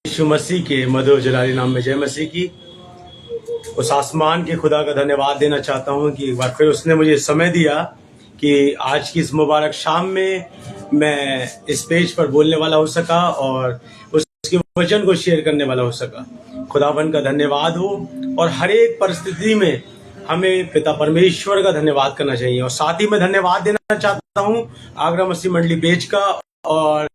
यीशु मसीह के मधुर जलाली नाम में जय मसीह की। उस आसमान के खुदा का धन्यवाद देना चाहता हूँ कि एक बार फिर उसने मुझे समय दिया कि आज की इस मुबारक शाम में मैं इस पेज पर बोलने वाला हो सका और उसके वचन को शेयर करने वाला हो सका। खुदावन का धन्यवाद हो और हर एक परिस्थिति में हमें पिता परमेश्वर का धन्यवाद करना चाहिए। और साथ ही मैं धन्यवाद देना चाहता हूँ आगरा मसीह मंडली पेज का और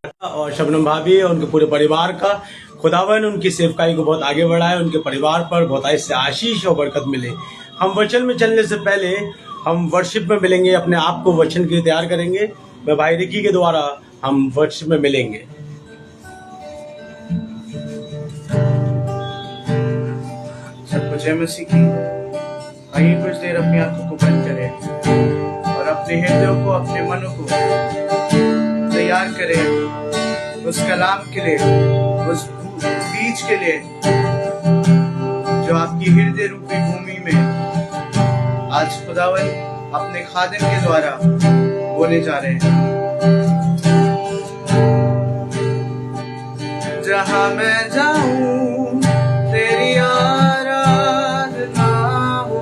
शबनम भाभी और उनके पूरे परिवार का। खुदावन उनकी सेवकाई को बहुत आगे बढ़ाए, उनके परिवार पर बहुत ऐसे आशीष और बरकत मिले। हम वचन में चलने से पहले हम वर्शिप में मिलेंगे, अपने आप को वचन के लिए तैयार करेंगे। मैं भाई रिकी के द्वारा हम वर्शिप में मिलेंगे। सबको जय मसीह की। आइए कुछ देर अपनी आंखों को बंद करें और अपने हृदयों को, अपने मनों को तैयार करें उस कलाम के लिए, उस बीज के लिए जो आपकी हृदय रूपी भूमि में आज खुदावन अपने खादिम के द्वारा बोले जा रहे हैं। जहां मैं जाऊं तेरी आराधना हो,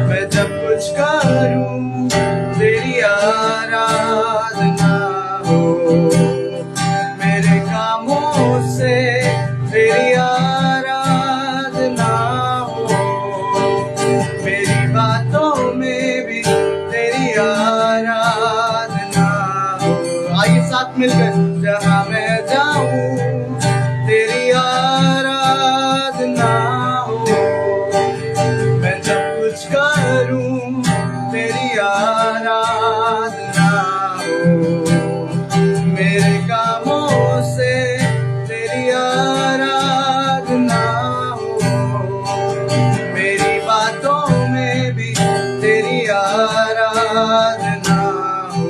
मैं जब कुछ करूं तेरी आराधना हो, मेरे कामों से तेरी आराधना हो, मेरी बातों में भी तेरी आराधना हो। आइए साथ मिलकर, जहां मैं जाऊं तेरी आराधना हो, मैं जब कुछ करूं तेरी आराधना हो, मेरे कामों से तेरी आराधना हो, मेरी बातों में भी तेरी आराधना हो।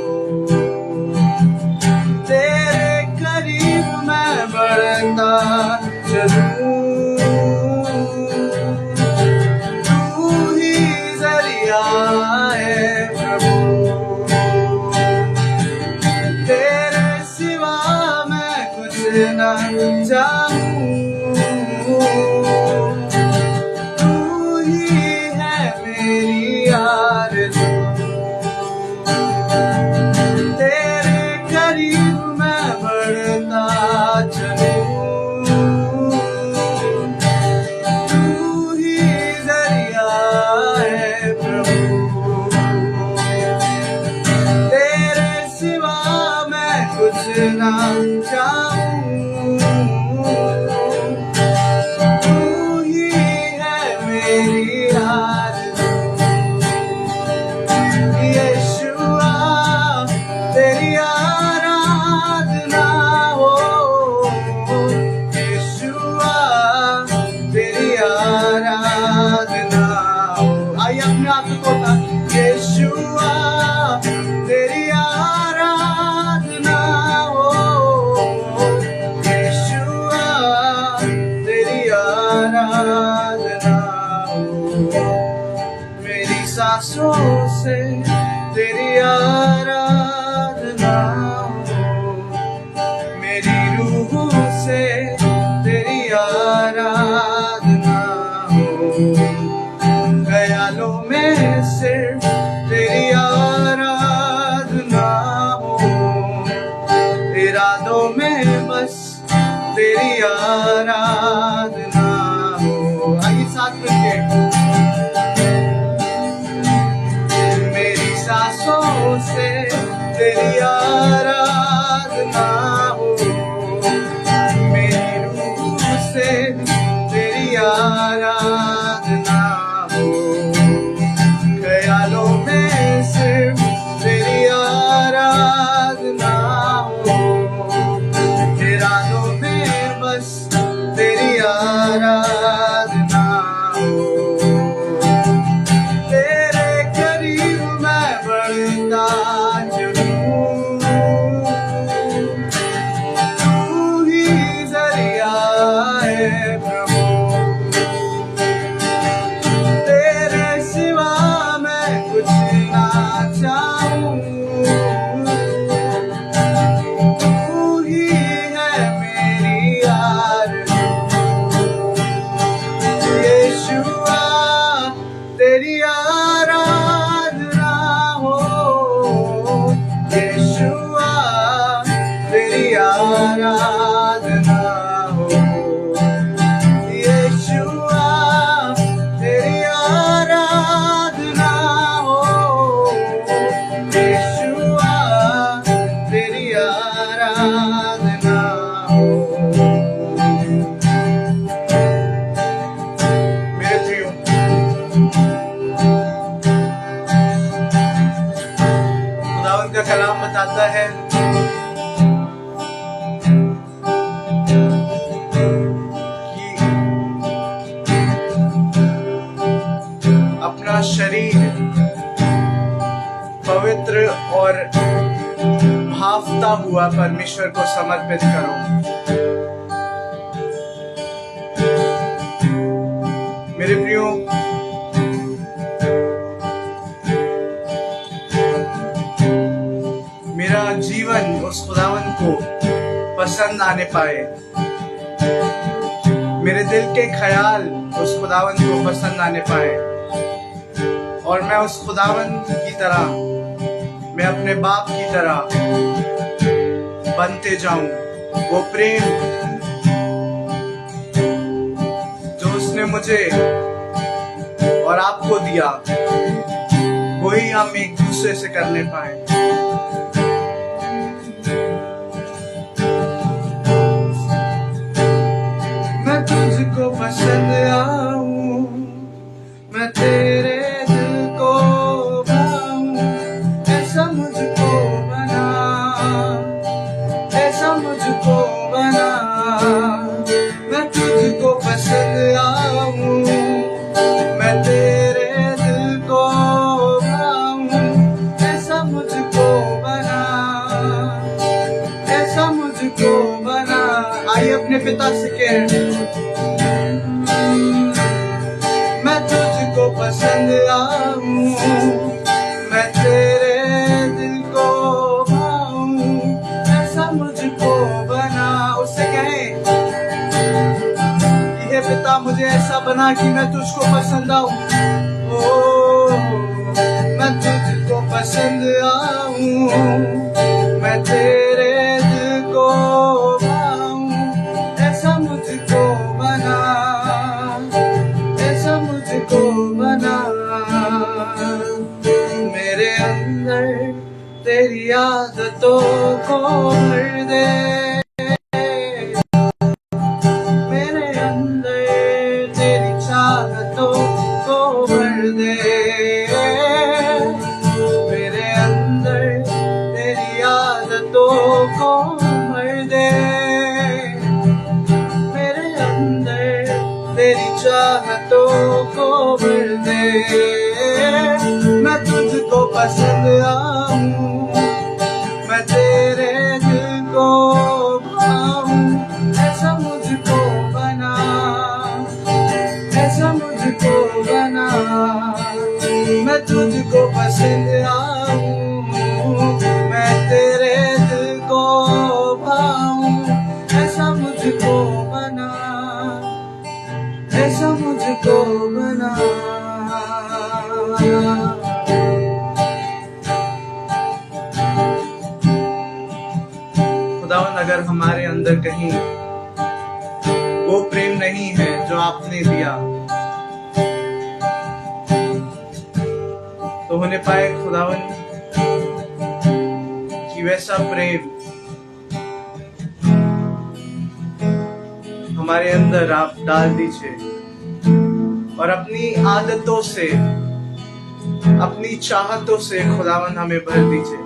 तेरे करीब मैं बढ़ता चलूं, तू ही जरिया है प्रभु, तेरे सिवा मैं कुछ न चाहूं, तू ही है मेरी आरज़ू, तेरे करीब मैं बढ़ता चलूं, तू ही जरिया है प्रभु, तेरे सिवा मैं कुछ ना चाहूं, तू ही है मेरी आरज़ू। यीशुआ तेरी आराधना हो, यीशुआ तेरी आराधना हो। आइए अपने आप को बोलना, यीशुआ तेरी आराधना हो, यीशुआ तेरी आराधना हो, मेरी सांसों से तेरी आराधना हो, मेरी रूह से तेरी आराधना हो, ख्यालों में सिर्फ तेरी आराधना हो, इरादों में बस तेरी आराधना हो। आइए साथ मिलके, मेरी सांसों से तेरी आराधना हो, मेरी रूह से तेरी आराधना हो, ख्यालों में सिर्फ तेरी आराधना हो, इरादों में बस तेरी आराधना आराधना हो। यीशुआ तेरी आराधना हो। यीशुआ तेरी आराधना हो। मेरे प्रियो, खुदावंद का कलाम बताता है कि अपना शरीर पवित्र और भावता हुआ परमेश्वर को समर्पित करो। मेरे प्रियो, मेरा जीवन उस खुदावन को पसंद आने पाए, मेरे दिल के ख्याल उस खुदावन को पसंद आने पाए, और मैं उस खुदावन की तरह, मैं अपने बाप की तरह बनते जाऊं। वो प्रेम जो उसने मुझे और आपको दिया, वही हम एक दूसरे से करने पाए। मैं तुझको पसंद आऊं, मैं तेरे दिल को भाऊं, ऐसा मुझको बना, ऐसा मुझको बना। मैं तुझको पसंद आऊं, मैं तेरे दिल को भाऊं, ऐसा मुझको बना, ऐसा मुझको बना। आइए अपने पिता से कहें, मैं तुझको पसंद आऊं, मैं तेरे दिल को भाऊं, ऐसा मुझको बना। उससे कहें, हे पिता मुझे ऐसा बना कि मैं तुझको पसंद आऊं। ओ मैं तुझको पसंद आऊं, मैं तेरे दिल को भाऊं, ऐसा मुझको बना, ऐसा मुझको बना। मेरे अंदर तेरी आदतों को भर दे, मेरे अंदर तेरी चाहतों को भर दे, मेरे अंदर तेरी आदतों को भर दे, मेरे अंदर तेरी चाहतों को भर दे। मैं तुझको पसंद आऊं, मैं तेरे दिल को भाऊं, ऐसा मुझको बना, ऐसा मुझको बना। मैं तुझको पसंद आऊं, मैं तेरे दिल को भाऊं, ऐसा मुझको बना, ऐसा मुझको बना। खुदावन, अगर हमारे अंदर कहीं वो प्रेम नहीं है जो आपने दिया, तो होने पाए खुदावन कि वैसा प्रेम हमारे अंदर आप डाल दीजिए, और अपनी आदतों से, अपनी चाहतों से खुदावन हमें भर दीजिए।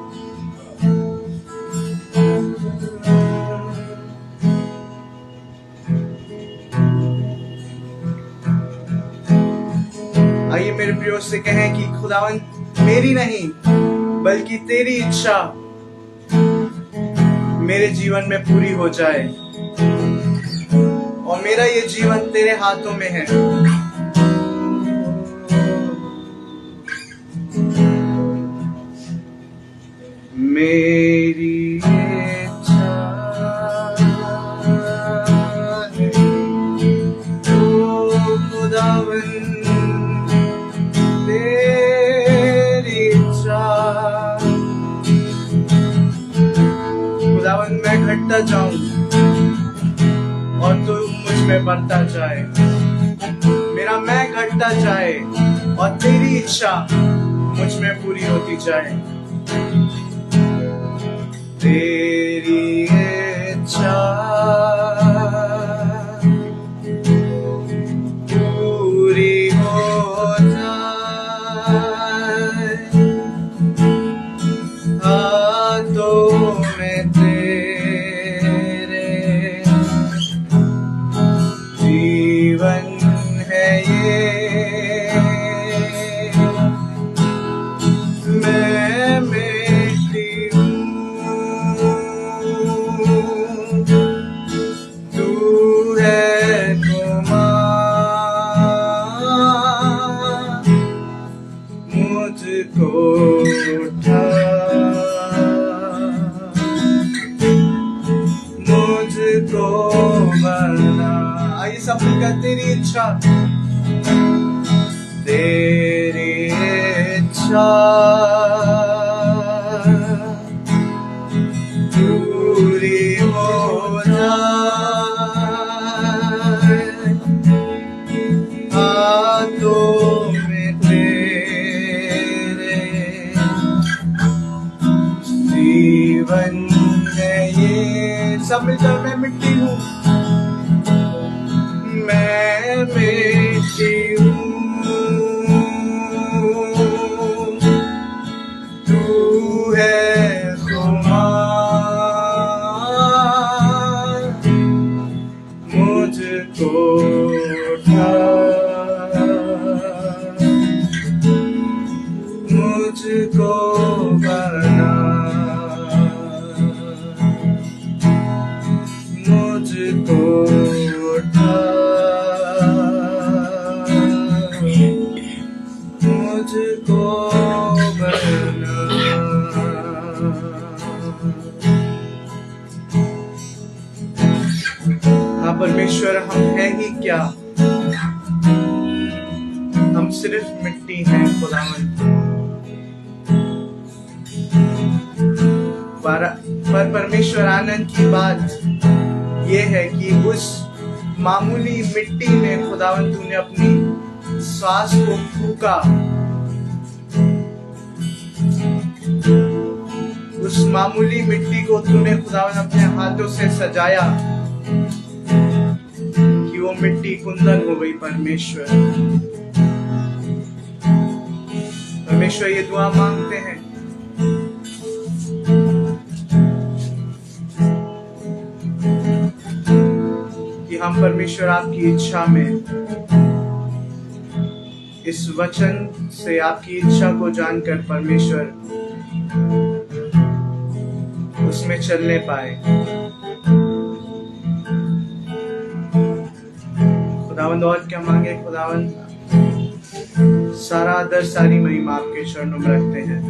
आइए मेरे प्रियो से कहें कि खुदावन मेरी नहीं बल्कि तेरी इच्छा मेरे जीवन में पूरी हो जाए, और मेरा ये जीवन तेरे हाथों में है। मेरी इच्छा है तो खुदावन तेरी इच्छा। खुदावन मैं घटता जाऊं में बढ़ता जाए, मेरा मैं घटता जाए और तेरी इच्छा मुझ में पूरी होती जाए। तेरी इच्छा पूरी हो जाए, हाथों में तेरे जीवन है ये, मैं मिट्टी हूँ, तू है कुमार, मुझको उठा, मुझको बना। आइए सब मिलकर तेरी इच्छा, तेरी इच्छा पूरी हो जाए, हाथों में तेरे जीवन है ये। सब मिलकर मैं मिट्टी हूँ, मैं मिट्टी हूँ, तू है खुमार, मुझको उठा, मुझको बना, मुझको उठा, मुझको बना। हाँ परमेश्वर, हम हैं ही क्या, हम सिर्फ मिट्टी हैं खुदावन। पर परमेश्वर आनंद की बात यह है कि उस मामूली मिट्टी में खुदावन तूने अपनी सांस को फूका, उस मामूली मिट्टी को तूने खुदावन अपने हाथों से सजाया कि वो मिट्टी कुंदन हो गई। परमेश्वर, परमेश्वर ये दुआ मांगते हैं कि हम परमेश्वर आपकी इच्छा में, इस वचन से आपकी इच्छा को जानकर परमेश्वर उसमें चलने पाए। खुदावंद और क्या मांगे खुदावंद, सारा आदर सारी महिमा आपके चरणों में रखते हैं।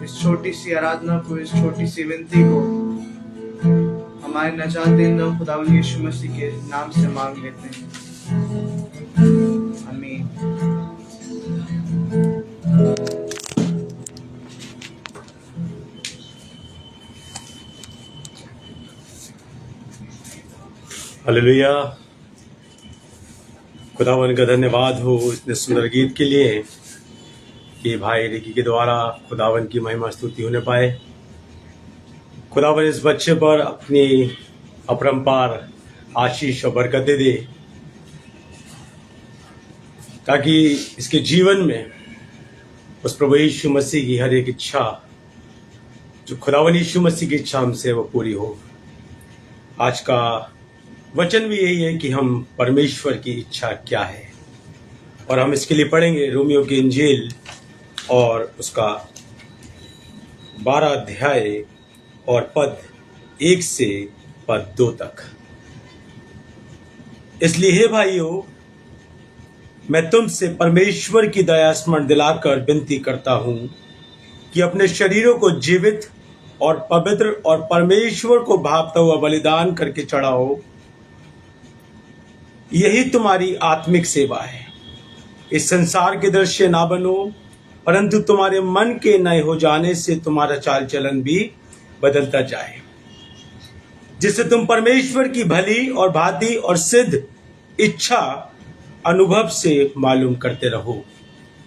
इस छोटी सी आराधना को, इस छोटी सी विनती को हमारे नजात देना खुदावंद यीशु मसीह के नाम से मांग लेते हैं, आमीन। हालेलुया। खुदावन का धन्यवाद हो इतने सुंदर गीत के लिए कि भाई रिकी के द्वारा खुदावन की महिमा स्तुति होने पाए। खुदावन इस बच्चे पर अपनी अपरंपार आशीष और बरकतें दे, ताकि इसके जीवन में उस प्रभु यीशु मसीह की हर एक इच्छा, जो खुदावन यीशु मसीह की इच्छा हमसे वो पूरी हो। आज का वचन भी यही है कि हम परमेश्वर की इच्छा क्या है, और हम इसके लिए पढ़ेंगे रोमियो की इंजील और उसका 12 अध्याय और पद 1 से पद 2 तक। इसलिए हे भाइयों, मैं तुमसे परमेश्वर की दया स्मरण दिलाकर विनती करता हूं कि अपने शरीरों को जीवित और पवित्र और परमेश्वर को भावता हुआ बलिदान करके चढ़ाओ। यही तुम्हारी आत्मिक सेवा है। इस संसार के दृश्य ना बनो, परंतु तुम्हारे मन के नए हो जाने से तुम्हारा चाल चलन भी बदलता जाए। जिससे तुम परमेश्वर की भली और भांति और सिद्ध इच्छा अनुभव से मालूम करते रहो।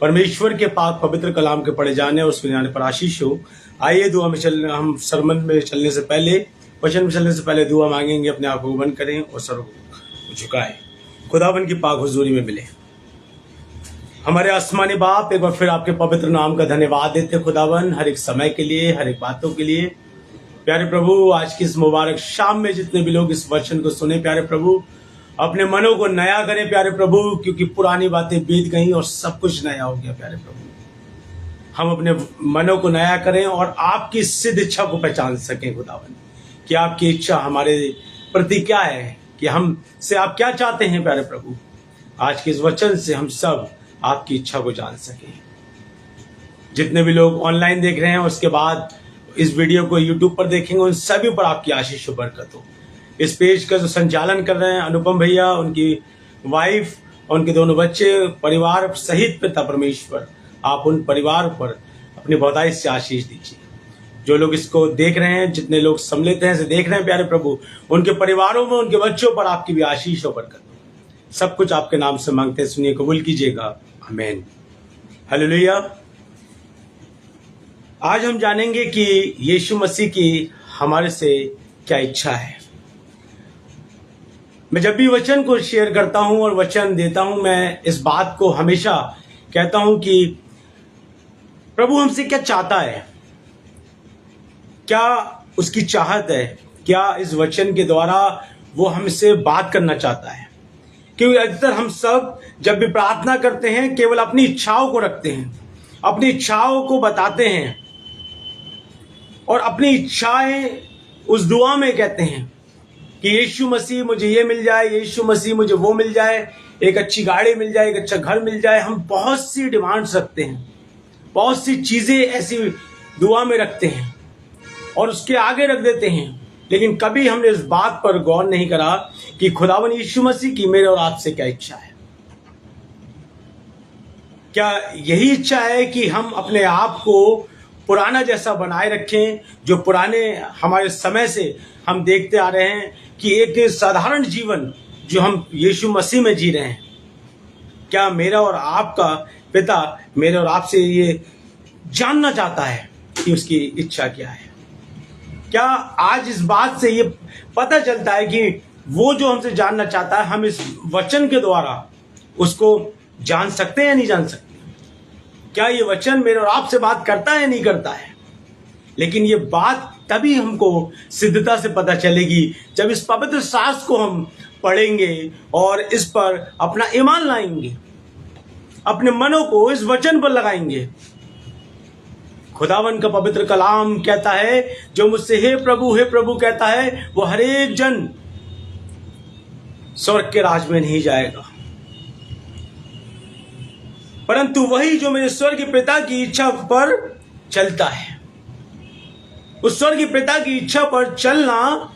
परमेश्वर के पाक पवित्र कलाम के पढ़े जाने और सुनाने पर आशीष हो। आइए दुआ में हम सरमन में चलने से पहले, वचन में चलने से पहले दुआ मांगेंगे। अपने आप को बंद करें और सर को झुकाएं, खुदावन की पाक हुजूरी में मिले। हमारे आसमानी बाप, एक बार फिर आपके पवित्र नाम का धन्यवाद देते खुदावन, हर एक समय के लिए, हर एक बातों के लिए। प्यारे प्रभु, आज की इस मुबारक शाम में जितने भी लोग इस वचन को सुने, प्यारे प्रभु, अपने मनों को नया करें प्यारे प्रभु, क्योंकि पुरानी बातें बीत गई और सब कुछ नया हो गया। प्यारे प्रभु, हम अपने मनों को नया करें और आपकी सिद्ध इच्छा को पहचान सकें खुदावन, कि आपकी इच्छा हमारे प्रति क्या है, कि हम से आप क्या चाहते हैं। प्यारे प्रभु, आज के इस वचन से हम सब आपकी इच्छा को जान सकें। जितने भी लोग ऑनलाइन देख रहे हैं, उसके बाद इस वीडियो को यूट्यूब पर देखेंगे, उन सभी पर आपकी आशीष और बरकत हो। इस पेज का जो संचालन कर रहे हैं अनुपम भैया, उनकी वाइफ, उनके दोनों बच्चे, परिवार सहित पिता परमेश्वर, आप उन परिवार पर अपनी बहुताई से आशीष दीजिए। जो लोग इसको देख रहे हैं, जितने लोग सम्मिलित हैं, से देख रहे हैं, प्यारे प्रभु, उनके परिवारों में, उनके बच्चों पर आपकी भी आशीष और बरकत हो। सब कुछ आपके नाम से मांगते हैं, सुनिए, कबूल कीजिएगा। आमीन, हालेलुया। आज हम जानेंगे कि यीशु मसीह की हमारे से क्या इच्छा है। मैं जब भी वचन को शेयर करता हूं और वचन देता हूं, मैं इस बात को हमेशा कहता हूं कि प्रभु हमसे क्या चाहता है, क्या उसकी चाहत है, क्या इस वचन के द्वारा वो हमसे बात करना चाहता है। क्योंकि अधिकतर हम सब जब भी प्रार्थना करते हैं, केवल अपनी इच्छाओं को रखते हैं, अपनी इच्छाओं को बताते हैं और अपनी इच्छाएं उस दुआ में कहते हैं कि यीशु मसीह मुझे ये मिल जाए, यीशु मसीह मुझे वो मिल जाए, एक अच्छी गाड़ी मिल जाए, एक अच्छा घर मिल जाए। हम बहुत सी डिमांड्स रखते हैं, बहुत सी चीजें ऐसी दुआ में रखते हैं और उसके आगे रख देते हैं, लेकिन कभी हमने इस बात पर गौर नहीं करा कि खुदावन यीशु मसीह की मेरे और आपसे क्या इच्छा है। क्या यही इच्छा है कि हम अपने आप को पुराना जैसा बनाए रखें, जो पुराने हमारे समय से हम देखते आ रहे हैं कि एक साधारण जीवन जो हम यीशु मसीह में जी रहे हैं। क्या मेरा और आपका पिता मेरे और आपसे ये जानना चाहता है कि उसकी इच्छा क्या है? क्या आज इस बात से ये पता चलता है कि वो जो हमसे जानना चाहता है, हम इस वचन के द्वारा उसको जान सकते हैं या नहीं जान सकते? क्या ये वचन मेरे और आपसे बात करता है या नहीं करता है? लेकिन ये बात तभी हमको सिद्धता से पता चलेगी जब इस पवित्र शास्त्र को हम पढ़ेंगे और इस पर अपना ईमान लाएंगे, अपने मनों को इस वचन पर लगाएंगे। खुदावन का पवित्र कलाम कहता है, जो मुझसे हे प्रभु कहता है, वो हर एक जन स्वर्ग के राज में नहीं जाएगा, परंतु वही जो मेरे स्वर्गीय पिता की इच्छा पर चलता है। उस स्वर्गीय पिता की इच्छा पर चलना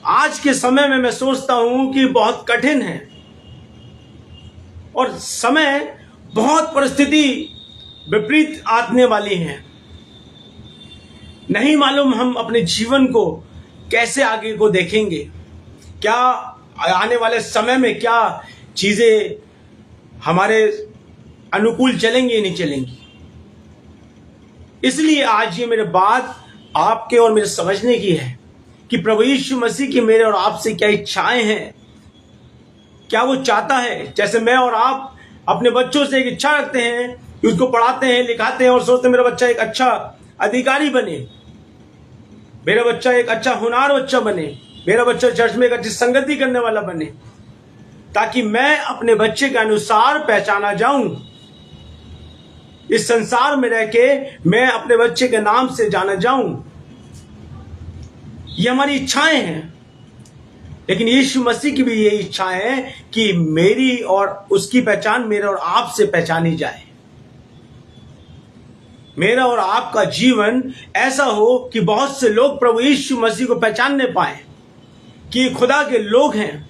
आज के समय में मैं सोचता हूं कि बहुत कठिन है और समय बहुत परिस्थिति विपरीत आने वाली है। नहीं मालूम हम अपने जीवन को कैसे आगे को देखेंगे, क्या आने वाले समय में क्या चीजें हमारे अनुकूल चलेंगी या नहीं चलेंगी। इसलिए आज ये मेरे बात आपके और मेरे समझने की है कि प्रभु यीशु मसीह की मेरे और आपसे क्या इच्छाएं हैं, क्या वो चाहता है। जैसे मैं और आप अपने बच्चों से एक इच्छा रखते हैं कि उसको पढ़ाते हैं, लिखाते हैं और सोचते हैं मेरा बच्चा एक अच्छा अधिकारी बने, मेरा बच्चा एक अच्छा होनहार बच्चा बने, मेरा बच्चा चर्च में एक अच्छी संगति करने वाला बने, ताकि मैं अपने बच्चे के अनुसार पहचाना जाऊं। इस संसार में रह के मैं अपने बच्चे के नाम से जाना जाऊं। ये हमारी इच्छाएं हैं, लेकिन यीशु मसीह की भी ये इच्छा है कि मेरी और उसकी पहचान मेरे और आप से पहचानी जाए। मेरा और आपका जीवन ऐसा हो कि बहुत से लोग प्रभु यीशु मसीह को पहचानने पाए कि ये खुदा के लोग हैं।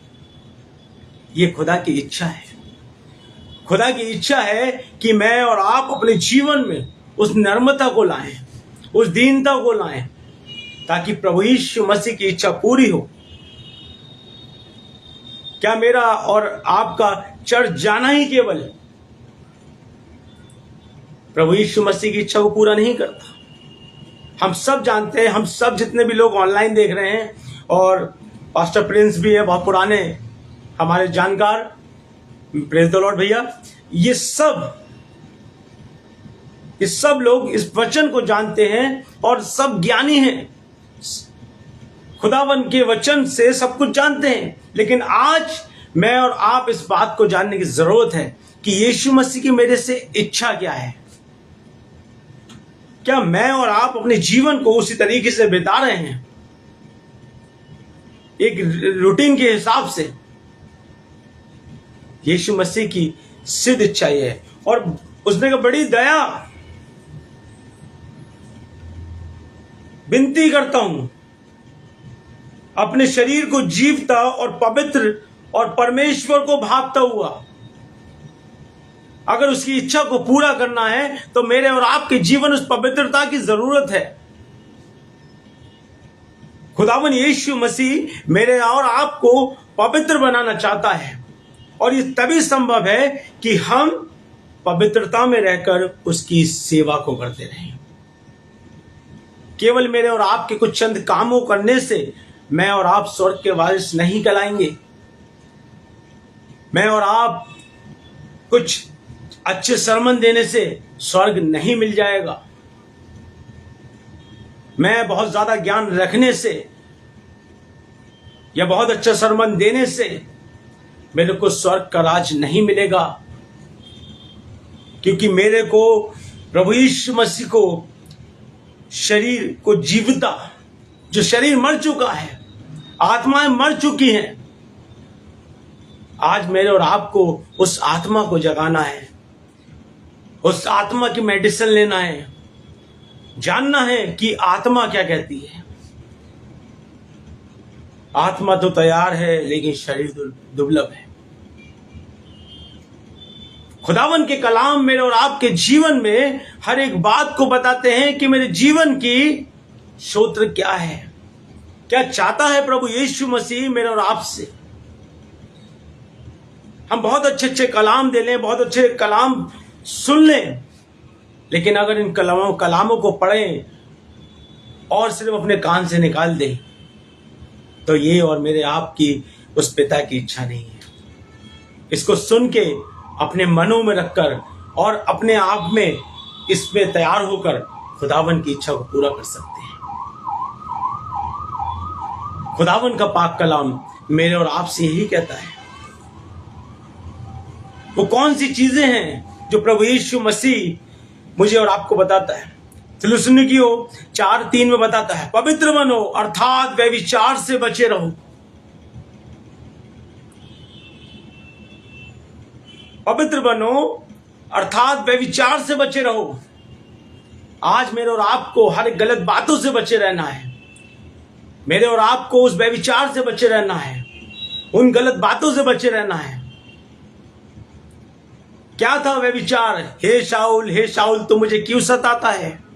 ये खुदा की इच्छा है। खुदा की इच्छा है कि मैं और आप अपने जीवन में उस नर्मता को लाएं, उस दीनता को लाएं, ताकि प्रभु यीशु मसीह की इच्छा पूरी हो। क्या मेरा और आपका चर्च जाना ही केवल प्रभु यीशु मसीह की इच्छा को पूरा नहीं करता? हम सब जानते हैं, हम सब जितने भी लोग ऑनलाइन देख रहे हैं, और पास्टर प्रिंस भी है, बहुत पुराने हमारे जानकार, प्रेज द लॉर्ड भैया, ये सब लोग इस वचन को जानते हैं और सब ज्ञानी हैं, खुदावन के वचन से सब कुछ जानते हैं। लेकिन आज मैं और आप इस बात को जानने की जरूरत है कि यीशु मसीह की मेरे से इच्छा क्या है। क्या मैं और आप अपने जीवन को उसी तरीके से बिता रहे हैं, एक रूटीन के हिसाब से? यीशु मसीह की सिद्ध इच्छा है, और उसने कहा बड़ी दया, विनती करता हूं, अपने शरीर को जीवता और पवित्र और परमेश्वर को भावता हुआ। अगर उसकी इच्छा को पूरा करना है तो मेरे और आपके जीवन उस पवित्रता की जरूरत है। खुदावन यीशु मसीह मेरे और आपको पवित्र बनाना चाहता है, और ये तभी संभव है कि हम पवित्रता में रहकर उसकी सेवा को करते रहें। केवल मेरे और आपके कुछ चंद कामों करने से मैं और आप स्वर्ग के वारिस नहीं कहलाएंगे। मैं और आप कुछ अच्छे सरमन देने से स्वर्ग नहीं मिल जाएगा। मैं बहुत ज्यादा ज्ञान रखने से या बहुत अच्छा सरमन देने से मेरे को स्वर्ग का राज नहीं मिलेगा, क्योंकि मेरे को प्रभु यीशु मसीह को शरीर को जीवता, जो शरीर मर चुका है, आत्माएं मर चुकी हैं, आज मेरे और आपको उस आत्मा को जगाना है, उस आत्मा की मेडिसिन लेना है, जानना है कि आत्मा क्या कहती है। आत्मा तो तैयार है लेकिन शरीर दुर्लभ है। खुदावन के कलाम मेरे और आपके जीवन में हर एक बात को बताते हैं कि मेरे जीवन की सूत्र क्या है, क्या चाहता है प्रभु यीशु मसीह मेरे और आपसे। हम बहुत अच्छे अच्छे कलाम दे लें, बहुत अच्छे कलाम सुन लें, लेकिन अगर इन कलामों को पढ़ें और सिर्फ अपने कान से निकाल दें तो ये और मेरे आपकी उस पिता की इच्छा नहीं है। इसको सुन के अपने मनों में रखकर और अपने आप में इसमें तैयार होकर खुदावन की इच्छा को पूरा कर सकते हैं। खुदावन का पाक कलाम मेरे और आपसे यही कहता है। वो कौन सी चीजें हैं जो प्रभु यीशु मसीह मुझे और आपको बताता है? थिस्सलुनीकियों 4:3 में बताता है, पवित्र बनो अर्थात व्यभिचार से बचे रहो। पवित्र बनो अर्थात व्यभिचार से बचे रहो। आज मेरे और आपको हर एक गलत बातों से बचे रहना है। मेरे और आपको उस व्यभिचार से बचे रहना है, उन गलत बातों से बचे रहना है। क्या था व्यभिचार? हे शाऊल तू मुझे क्यों सताता है?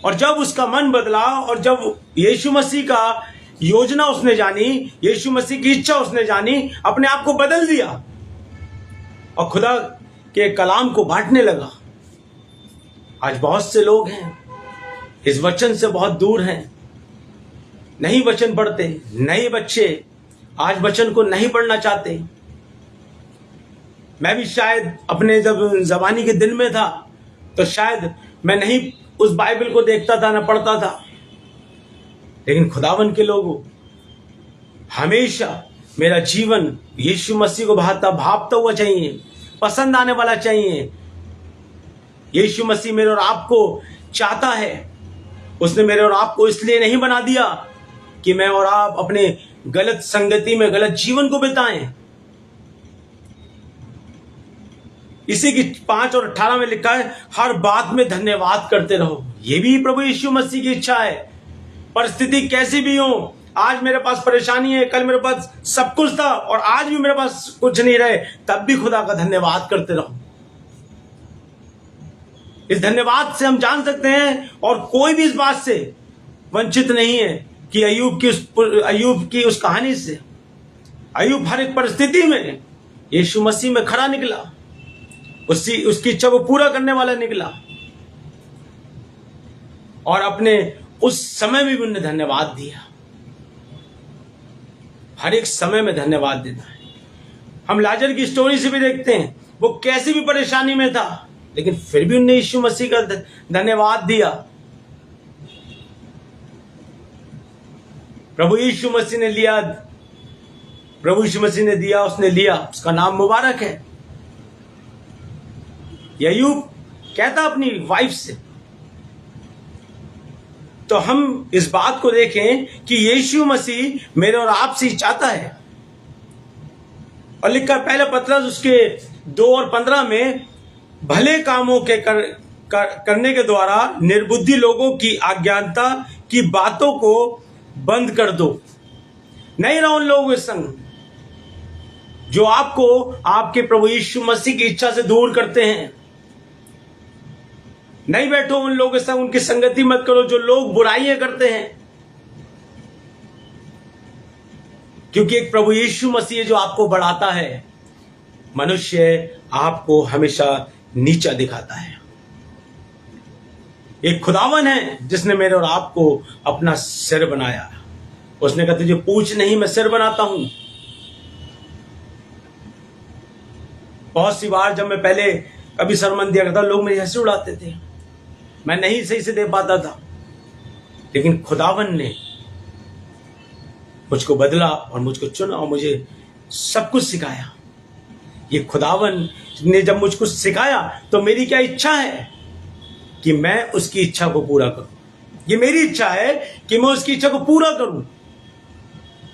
और जब उसका मन बदला और जब यीशु मसीह का योजना उसने जानी, यीशु मसीह की इच्छा उसने जानी, अपने आप को बदल दिया और खुदा के कलाम को बांटने लगा। आज बहुत से लोग हैं इस वचन से बहुत दूर हैं, नहीं वचन पढ़ते। नए बच्चे आज वचन को नहीं पढ़ना चाहते। मैं भी शायद अपने जब जवानी के दिन में था तो शायद मैं नहीं उस बाइबल को देखता था, ना पढ़ता था। लेकिन खुदावन के लोगों, हमेशा मेरा जीवन यीशु मसीह को भावता हुआ चाहिए, पसंद आने वाला चाहिए। यीशु मसीह मेरे और आपको चाहता है। उसने मेरे और आपको इसलिए नहीं बना दिया कि मैं और आप अपने गलत संगति में गलत जीवन को बिताएं। इसी की 5 और 18 में लिखा है, हर बात में धन्यवाद करते रहो। यह भी प्रभु यीशु मसीह की इच्छा है। परिस्थिति कैसी भी हो, आज मेरे पास परेशानी है, कल मेरे पास सब कुछ था और आज भी मेरे पास कुछ नहीं रहे, तब भी खुदा का धन्यवाद करते रहो। इस धन्यवाद से हम जान सकते हैं और कोई भी इस बात से वंचित नहीं है कि अय्यूब की उस कहानी से। अय्यूब हर एक परिस्थिति में यीशु मसीह में खड़ा निकला, उसकी इच्छा को पूरा करने वाला निकला, और अपने उस समय में भी उन्हें धन्यवाद दिया। हर एक समय में धन्यवाद देना है। हम लाजर की स्टोरी से भी देखते हैं, वो कैसी भी परेशानी में था, लेकिन फिर भी उन्हें यीशु मसीह का धन्यवाद दिया। प्रभु यीशु मसीह ने दिया, उसने लिया, उसका नाम मुबारक है। अय्यूब कहता अपनी वाइफ से। तो हम इस बात को देखें कि यीशु मसीह मेरे और आपसे चाहता है। और लिखा पहले पत्रस उसके 2 और 15 में, भले कामों के करने के द्वारा निर्बुद्धि लोगों की अज्ञानता की बातों को बंद कर दो। नहीं रहो उन लोगों के संग जो आपको आपके प्रभु यीशु मसीह की इच्छा से दूर करते हैं। नहीं बैठो उन लोगों के संग, उनकी संगति मत करो जो लोग बुराइयां करते हैं, क्योंकि एक प्रभु यीशु मसीह है जो आपको बढ़ाता है। मनुष्य आपको हमेशा नीचा दिखाता है। एक खुदावन है जिसने मेरे और आपको अपना सिर बनाया। उसने कहा तुझे पूछ नहीं, मैं सिर बनाता हूं। बहुत सी बार जब मैं पहले कभी सरमन दिया करता, लोग मेरी हंसी उड़ाते थे, मैं नहीं सही से दे पाता था, लेकिन खुदावन ने मुझको बदला और मुझको चुना और मुझे सब कुछ सिखाया। ये खुदावन ने जब मुझको सिखाया तो मेरी क्या इच्छा है कि मैं उसकी इच्छा को पूरा करूं। ये मेरी इच्छा है कि मैं उसकी इच्छा को पूरा करूं,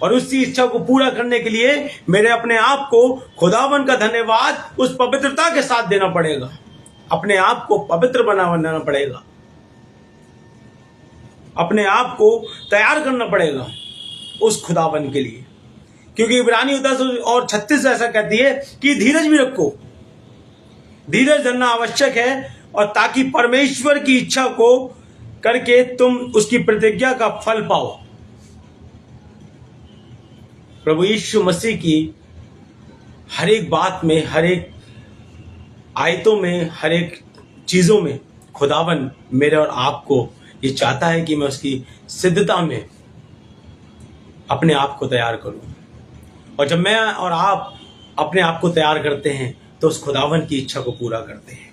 और उसकी इच्छा को पूरा करने के लिए मेरे अपने आप को खुदावन का धन्यवाद उस पवित्रता के साथ देना पड़ेगा। अपने आप को पवित्र बनाना पड़ेगा, अपने आप को तैयार करना पड़ेगा उस खुदावन के लिए। क्योंकि इब्रानी 10 और 36 ऐसा कहती है कि धीरज भी रखो। धीरज धरना आवश्यक है, और ताकि परमेश्वर की इच्छा को करके तुम उसकी प्रतिज्ञा का फल पाओ। प्रभु यीशु मसीह की हर एक बात में, हर एक आयतों में, हर एक चीजों में खुदावन मेरे और आपको ये चाहता है कि मैं उसकी सिद्धता में अपने आप को तैयार करूं। और जब मैं और आप अपने आप को तैयार करते हैं तो उस खुदावन की इच्छा को पूरा करते हैं।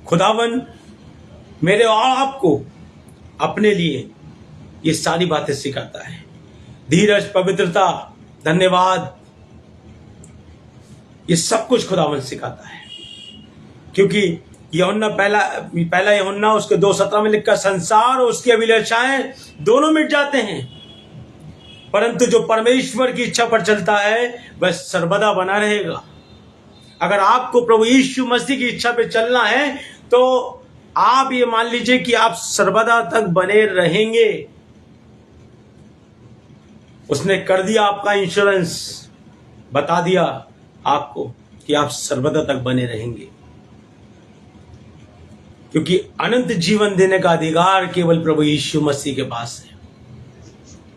खुदावन मेरे और आपको अपने लिए ये सारी बातें सिखाता है। धीरज, पवित्रता, धन्यवाद, ये सब कुछ खुदावन सिखाता है। क्योंकि यूहन्ना पहला यूहन्ना उसके 2:17 में लिखा, संसार और उसकी अभिलाषाएं दोनों मिट जाते हैं, परंतु जो परमेश्वर की इच्छा पर चलता है वह सर्वदा बना रहेगा। अगर आपको प्रभु यीशु मसीह की इच्छा पे चलना है तो आप ये मान लीजिए कि आप सर्वदा तक बने रहेंगे। उसने कर दिया आपका इंश्योरेंस, बता दिया आपको कि आप सर्वदा तक बने रहेंगे, क्योंकि अनंत जीवन देने का अधिकार केवल प्रभु यीशु मसीह के पास है।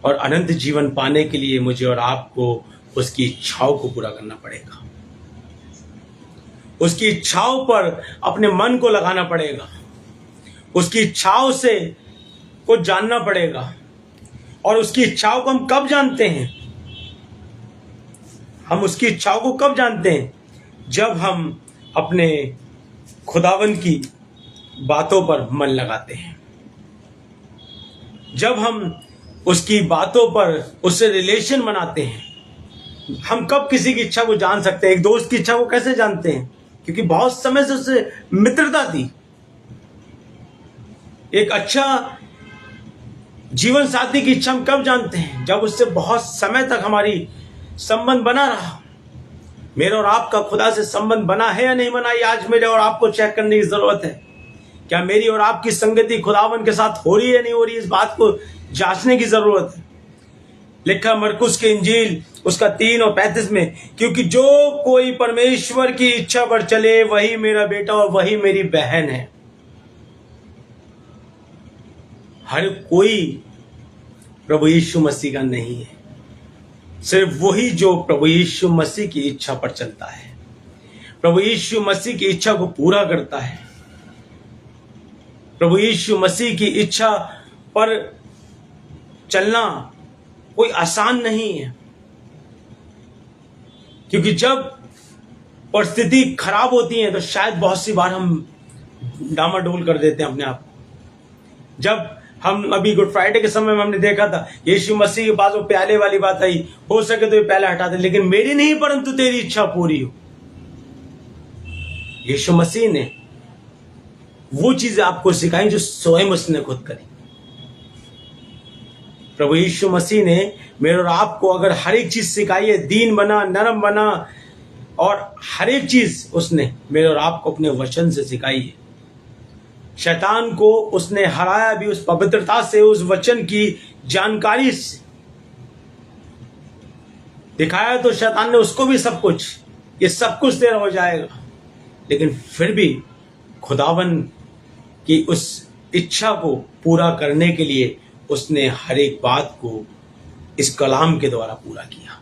और अनंत जीवन पाने के लिए मुझे और आपको उसकी इच्छाओं को पूरा करना पड़ेगा। उसकी इच्छाओं पर अपने मन को लगाना पड़ेगा, उसकी इच्छाओं से को जानना पड़ेगा। और उसकी इच्छाओं को हम कब जानते हैं? हम उसकी इच्छाओं को कब जानते हैं? जब हम अपने खुदावन की बातों पर मन लगाते हैं, जब हम उसकी बातों पर उससे रिलेशन बनाते हैं। हम कब किसी की इच्छा को जान सकते हैं? एक दोस्त की इच्छा को कैसे जानते हैं? क्योंकि बहुत समय से उससे मित्रता थी। एक अच्छा जीवन साथी की इच्छा हम कब जानते हैं? जब उससे बहुत समय तक हमारी संबंध बना रहा। मेरे और आपका खुदा से संबंध बना है या नहीं बना, ये आज मेरे और आपको चेक करने की जरूरत है। क्या मेरी और आपकी संगति खुदावन के साथ हो रही है नहीं हो रही, इस बात को जांचने की जरूरत है। लिखा मरकुस के इंजील उसका 3 और 35 में, क्योंकि जो कोई परमेश्वर की इच्छा पर चले वही मेरा बेटा और वही मेरी बहन है। हर कोई प्रभु यीशु मसीह का नहीं है। सिर्फ वही जो प्रभु यीशु मसीह की इच्छा पर चलता है, प्रभु यीशु मसीह की इच्छा को पूरा करता है। प्रभु यीशु मसीह की इच्छा पर चलना कोई आसान नहीं है, क्योंकि जब परिस्थिति खराब होती है तो शायद बहुत सी बार हम डामाडोल कर देते हैं अपने आप को। जब हम अभी गुड फ्राइडे के समय में हमने देखा था, यीशु मसीह के पास वो प्याले वाली बात आई, हो सके तो ये प्याला हटा दे, लेकिन मेरी नहीं परंतु तेरी इच्छा पूरी हो। यीशु मसीह ने वो चीजें आपको सिखाई जो स्वयं उसने खुद करी। प्रभु यीशु मसीह ने मेरे और आपको अगर हर एक चीज सिखाई है, दीन बना, नरम बना, और हर एक चीज उसने मेरे और आपको अपने वचन से सिखाई है। शैतान को उसने हराया भी उस पवित्रता से, उस वचन की जानकारी से। दिखाया तो शैतान ने उसको भी सब कुछ, ये सब कुछ तेरा हो जाएगा, लेकिन फिर भी खुदावन की उस इच्छा को पूरा करने के लिए उसने हर एक बात को इस कलाम के द्वारा पूरा किया।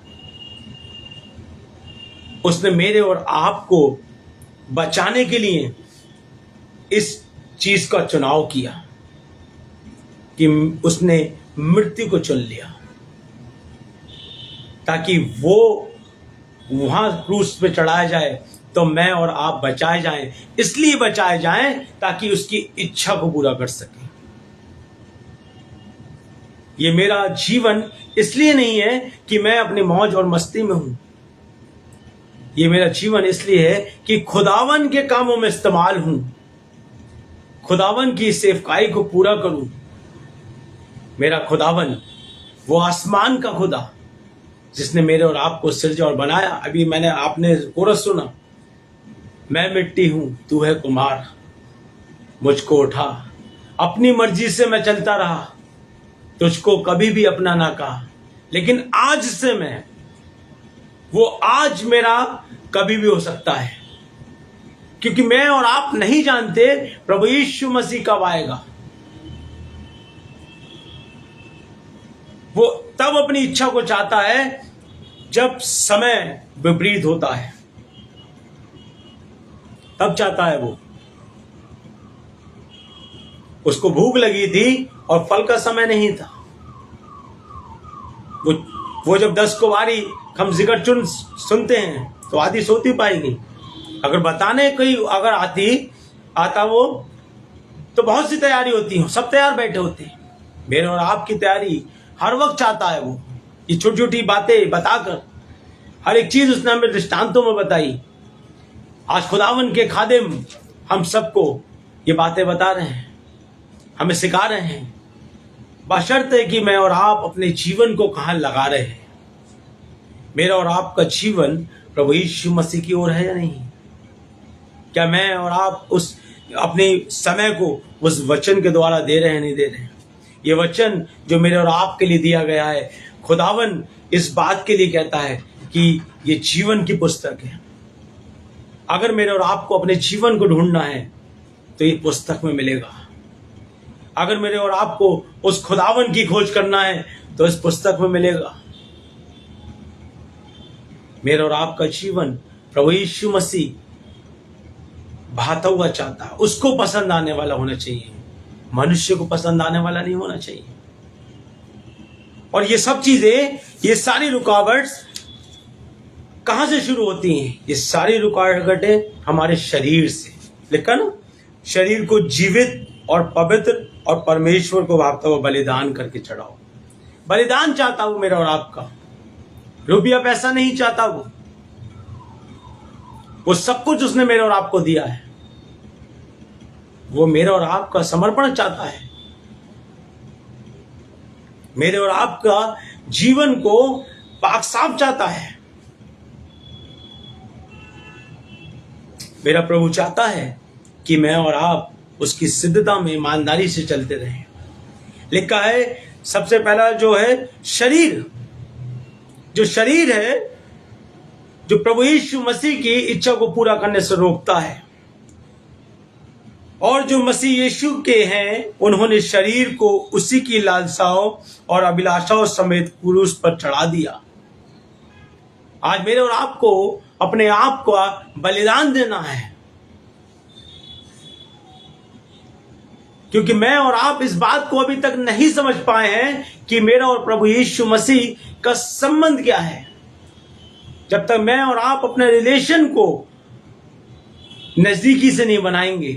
उसने मेरे और आपको बचाने के लिए इस चीज का चुनाव किया कि उसने मृत्यु को चुन लिया, ताकि वो वहां क्रूस पे चढ़ाया जाए तो मैं और आप बचाए जाएं। इसलिए बचाए जाएं ताकि उसकी इच्छा को पूरा कर सके। ये मेरा जीवन इसलिए नहीं है कि मैं अपनी मौज और मस्ती में हूं। ये मेरा जीवन इसलिए है कि खुदावन के कामों में इस्तेमाल हूं, खुदावन की सेवकाई को पूरा करूं। मेरा खुदावन वो आसमान का खुदा जिसने मेरे और आपको सिरजा और बनाया। अभी मैंने आपने कोरस सुना, मैं मिट्टी हूं तू है कुम्हार, मुझको उठा, अपनी मर्जी से मैं चलता रहा, तुझको कभी भी अपना ना कहा, लेकिन आज से मैं, वो आज मेरा कभी भी हो सकता है, क्योंकि मैं और आप नहीं जानते प्रभु यीशु मसीह कब आएगा। वो तब अपनी इच्छा को चाहता है जब समय विपरीत होता है, तब चाहता है। वो उसको भूख लगी थी और फल का समय नहीं था। वो जब 10 कुंवारी हम जिक्र चुन सुनते हैं तो आधी सोती पाएगी। अगर बताने कोई अगर आता वो तो बहुत सी तैयारी होती है, सब तैयार बैठे होते हैं। मेरे और आपकी तैयारी हर वक्त चाहता है वो, ये छोटी छोटी बातें बताकर हर एक चीज उसने हमें दृष्टांतों में बताई। आज खुदावन के खादिम हम सबको ये बातें बता रहे हैं, हमें सिखा रहे हैं, बशर्ते कि मैं और आप अपने जीवन को कहाँ लगा रहे हैं। मेरा और आपका जीवन प्रभु यीशु मसीह की ओर है या नहीं? क्या मैं और आप उस अपने समय को उस वचन के द्वारा दे रहे हैं, नहीं दे रहे हैं? ये वचन जो मेरे और आपके लिए दिया गया है, खुदावन इस बात के लिए कहता है कि ये जीवन की पुस्तक है। अगर मेरे और आपको अपने जीवन को ढूंढना है तो ये पुस्तक में मिलेगा। अगर मेरे और आपको उस खुदावन की खोज करना है तो इस पुस्तक में मिलेगा। मेरा और आपका जीवन प्रभु यीशु मसीह भाता हुआ चाहता है, उसको पसंद आने वाला होना चाहिए, मनुष्य को पसंद आने वाला नहीं होना चाहिए। और ये सब चीजें, ये सारी रुकावट कहां से शुरू होती हैं? ये सारी रुकावटें हमारे शरीर से। लिखा ना, शरीर को जीवित और पवित्र और परमेश्वर को भागता हुआ बलिदान करके चढ़ाओ। बलिदान चाहता हूं मेरा और आपका, रुपया पैसा नहीं चाहता। वो सब कुछ उसने मेरे और आपको दिया है। वो मेरे और आपका समर्पण चाहता है, मेरे और आपका जीवन को पाक साफ चाहता है। मेरा प्रभु चाहता है कि मैं और आप उसकी सिद्धता में ईमानदारी से चलते रहें। लिखा है सबसे पहला जो है शरीर, जो शरीर है जो प्रभु यीशु मसीह की इच्छा को पूरा करने से रोकता है। और जो मसीह यीशु के हैं उन्होंने शरीर को उसी की लालसाओं और अभिलाषाओं समेत क्रूस पर चढ़ा दिया। आज मेरे और आपको अपने आप को बलिदान देना है, क्योंकि मैं और आप इस बात को अभी तक नहीं समझ पाए हैं कि मेरा और प्रभु यीशु मसीह का संबंध क्या है। जब तक मैं और आप अपने रिलेशन को नजदीकी से नहीं बनाएंगे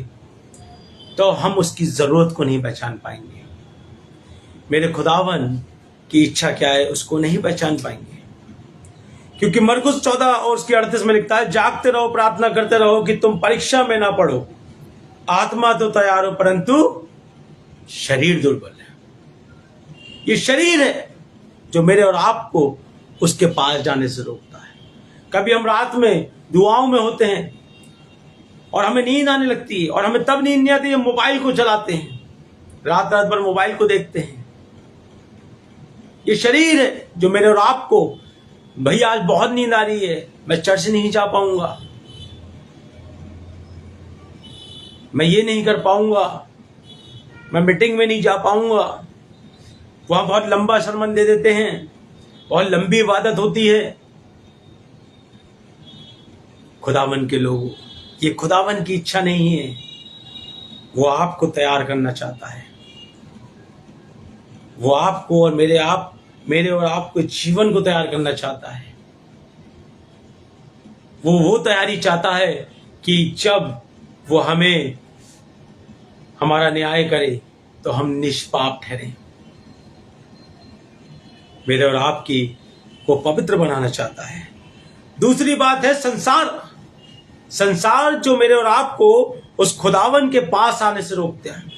तो हम उसकी जरूरत को नहीं पहचान पाएंगे। मेरे खुदावन की इच्छा क्या है उसको नहीं पहचान पाएंगे, क्योंकि मरकुस 14 और उसके 38 में लिखता है, जागते रहो, प्रार्थना करते रहो कि तुम परीक्षा में ना पड़ो। आत्मा तो तैयार हो परंतु शरीर दुर्बल है। ये शरीर है जो मेरे और आपको उसके पास जाने से रोकता है। कभी हम रात में दुआओं में होते हैं और हमें नींद आने लगती है, और हमें तब नींद नहीं आती है मोबाइल को चलाते हैं, रात रात भर मोबाइल को देखते हैं। ये शरीर है जो मेरे और आपको, भैया आज बहुत नींद आ रही है, मैं चर्च नहीं जा पाऊंगा, मैं ये नहीं कर पाऊंगा, मैं मीटिंग में नहीं जा पाऊंगा, वहां बहुत लंबा सरमन दे देते हैं, बहुत लंबी इबादत होती है। खुदावन के लोगों, ये खुदावन की इच्छा नहीं है। वो आपको तैयार करना चाहता है। वो आपको और मेरे और आपको जीवन को तैयार करना चाहता है। वो तैयारी चाहता है कि जब वो हमें हमारा न्याय करे तो हम निष्पाप ठहरें। मेरे और आपकी को पवित्र बनाना चाहता है। दूसरी बात है संसार जो मेरे और आपको उस खुदावन के पास आने से रोकते हैं।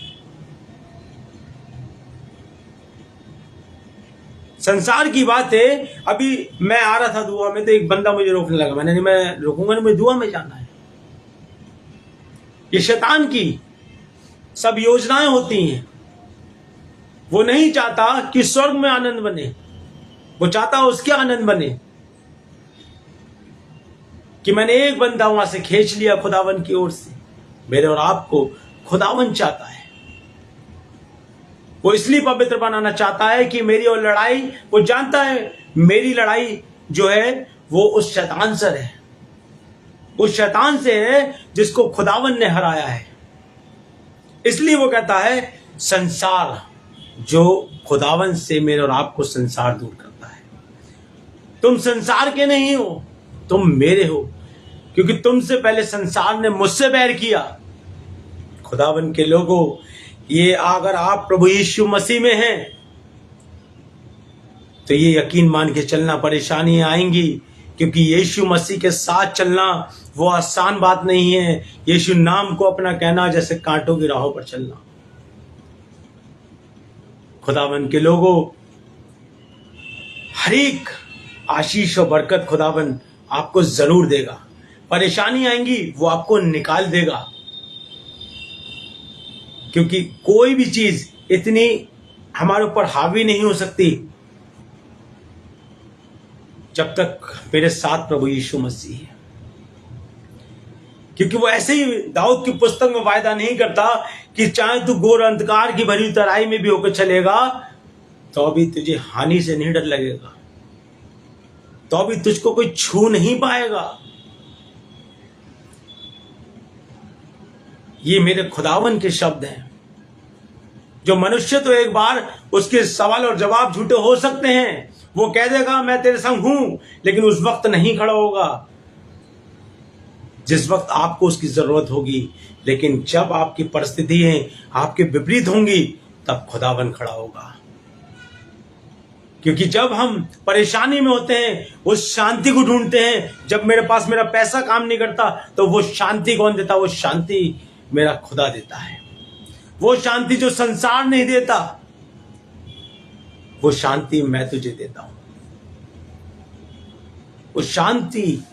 संसार की बात है। अभी मैं आ रहा था दुआ में तो एक बंदा मुझे रोकने लगा। मैंने नहीं, मैं रोकूंगा नहीं, मुझे दुआ में जाना है। ये शैतान की सब योजनाएं होती हैं। वो नहीं चाहता कि स्वर्ग में आनंद बने, वो चाहता उसके आनंद बने। कि मैंने एक बंदा वहां से खींच लिया खुदावन की ओर से। मेरे और आपको खुदावन चाहता है। वो इसलिए पवित्र बनाना चाहता है कि मेरी और लड़ाई, वो जानता है मेरी लड़ाई जो है वो उस शैतान से है, उस शैतान से है जिसको खुदावन ने हराया है। इसलिए वो कहता है संसार जो खुदावन से मेरे और आपको संसार दूर करता है। तुम संसार के नहीं हो, तुम मेरे हो, क्योंकि तुमसे पहले संसार ने मुझसे बैर किया। खुदावन के लोगों, ये अगर आप प्रभु यीशु मसीह में हैं तो ये यकीन मान के चलना, परेशानियां आएंगी, क्योंकि यीशु मसीह के साथ चलना वो आसान बात नहीं है। यीशु नाम को अपना कहना जैसे कांटों की राहों पर चलना। खुदावन के लोगों, हर एक आशीष और बरकत खुदावन आपको जरूर देगा। परेशानी आएंगी वो आपको निकाल देगा, क्योंकि कोई भी चीज इतनी हमारे ऊपर हावी नहीं हो सकती जब तक मेरे साथ प्रभु यीशु मसीह है। क्योंकि वो ऐसे ही दाऊद की पुस्तक में वायदा नहीं करता कि चाहे तू घोर अंधकार की भरी तराई में भी होकर चलेगा तो अभी तुझे हानि से नहीं डर लगेगा, तो अभी तुझको कोई छू नहीं पाएगा। ये मेरे खुदावन के शब्द हैं। जो मनुष्य तो एक बार उसके सवाल और जवाब झूठे हो सकते हैं, वो कह देगा मैं तेरे संग हूं, लेकिन उस वक्त नहीं खड़ा होगा जिस वक्त आपको उसकी जरूरत होगी। लेकिन जब आपकी परिस्थितियां आपके विपरीत होंगी तब खुदावन खड़ा होगा। क्योंकि जब हम परेशानी में होते हैं उस शांति को ढूंढते हैं। जब मेरे पास मेरा पैसा काम नहीं करता तो वो शांति कौन देता? वो शांति मेरा खुदा देता है। वो शांति जो संसार नहीं देता, वो शांति मैं तुझे देता हूं। वो शांति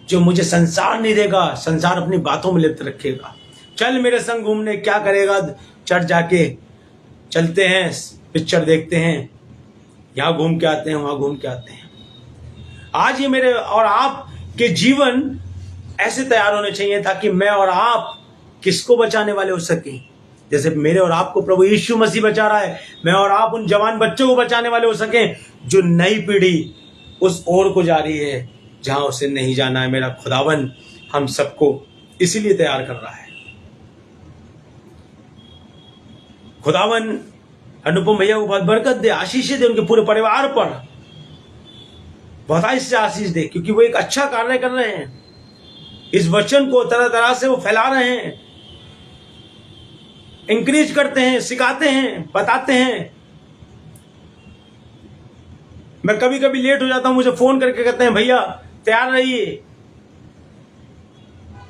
जो मुझे संसार नहीं देगा, संसार अपनी बातों में लिप्त रखेगा। चल मेरे संग घूमने, क्या करेगा? चर्च जाके चलते हैं, पिक्चर देखते हैं, यहां घूम के आते हैं, वहां घूम के आते हैं। आज ये मेरे और आप के जीवन ऐसे तैयार होने चाहिए ताकि मैं और आप किसको बचाने वाले हो सके? जैसे मेरे और आपको प्रभु यीशु मसीह बचा रहा है, मैं और आप उन जवान बच्चों को बचाने वाले हो सके जो नई पीढ़ी उस ओर को जा रही है जहां उसे नहीं जाना है। मेरा खुदावन हम सबको इसीलिए तैयार कर रहा है। खुदावन अनुपम भैया को बहुत बरकत दे, आशीष दे उनके पूरे परिवार पर, बहुत से आशीष दे, क्योंकि वो एक अच्छा कार्य कर रहे हैं। इस वचन को तरह तरह से वो फैला रहे हैं, इंकरेज करते हैं, सिखाते हैं, बताते हैं। मैं कभी कभी लेट हो जाता हूं, मुझे फोन करके कहते हैं भैया तैयार रहिए।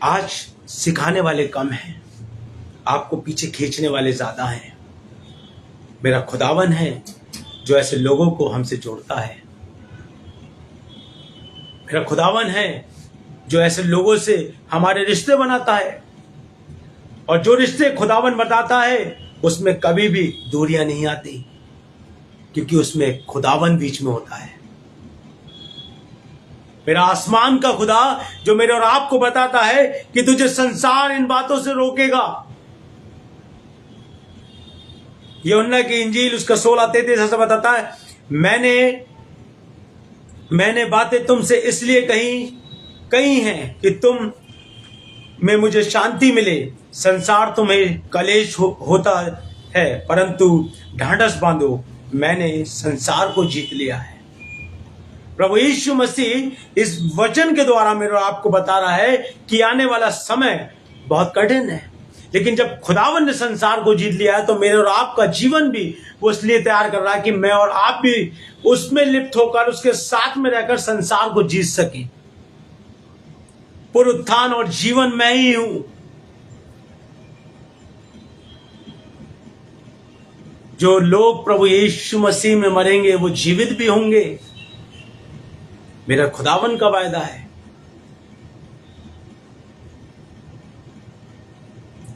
आज सिखाने वाले कम हैं, आपको पीछे खींचने वाले ज्यादा हैं। मेरा खुदावन है जो ऐसे लोगों को हमसे जोड़ता है। मेरा खुदावन है जो ऐसे लोगों से हमारे रिश्ते बनाता है, और जो रिश्ते खुदावन बताता है उसमें कभी भी दूरियां नहीं आती, क्योंकि उसमें खुदावन बीच में होता है। मेरा आसमान का खुदा जो मेरे और आपको बताता है कि तुझे संसार इन बातों से रोकेगा। यूहन्ना की इंजील उसका 16:33 ऐसा बताता है, मैंने बातें तुमसे इसलिए कही हैं कि तुम में मुझे शांति मिले। संसार तुम्हें कलेश होता है, परंतु ढांढस बांधो, मैंने संसार को जीत लिया है। प्रभु यीशु मसीह इस वचन के द्वारा मेरे और आपको बता रहा है कि आने वाला समय बहुत कठिन है, लेकिन जब खुदावन ने संसार को जीत लिया है तो मेरे और आपका जीवन भी वो इसलिए तैयार कर रहा है कि मैं और आप भी उसमें लिप्त होकर उसके साथ में रहकर संसार को जीत सकें। पुनरुत्थान और जीवन मैं ही हूं। जो लोग प्रभु यीशु मसीह में मरेंगे वो जीवित भी होंगे, मेरा खुदावन का वायदा है।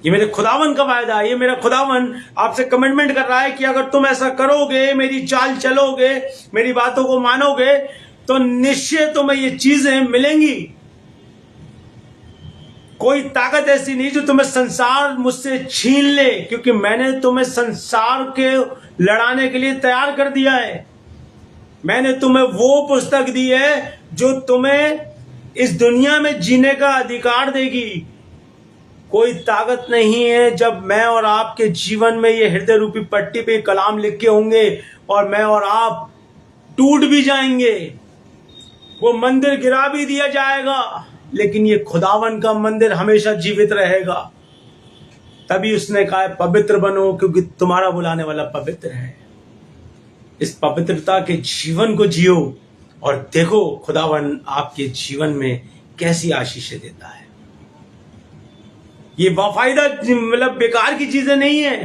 ये मेरे खुदावन का वायदा है। ये मेरा खुदावन आपसे कमिटमेंट कर रहा है कि अगर तुम ऐसा करोगे, मेरी चाल चलोगे, मेरी बातों को मानोगे, तो निश्चय तुम्हें ये चीजें मिलेंगी। कोई ताकत ऐसी नहीं जो तुम्हें संसार मुझसे छीन ले, क्योंकि मैंने तुम्हें संसार के लड़ाने के लिए तैयार कर दिया है। मैंने तुम्हें वो पुस्तक दी है जो तुम्हें इस दुनिया में जीने का अधिकार देगी। कोई ताकत नहीं है जब मैं और आपके जीवन में ये हृदय रूपी पट्टी पे कलाम लिख के होंगे और मैं और आप टूट भी जाएंगे, वो मंदिर गिरा भी दिया जाएगा, लेकिन ये खुदावन का मंदिर हमेशा जीवित रहेगा। तभी उसने कहा है पवित्र बनो, क्योंकि तुम्हारा बुलाने वाला पवित्र है। इस पवित्रता के जीवन को जियो और देखो खुदावन आपके जीवन में कैसी आशीषें देता है। ये वाफायदा मतलब बेकार की चीजें नहीं है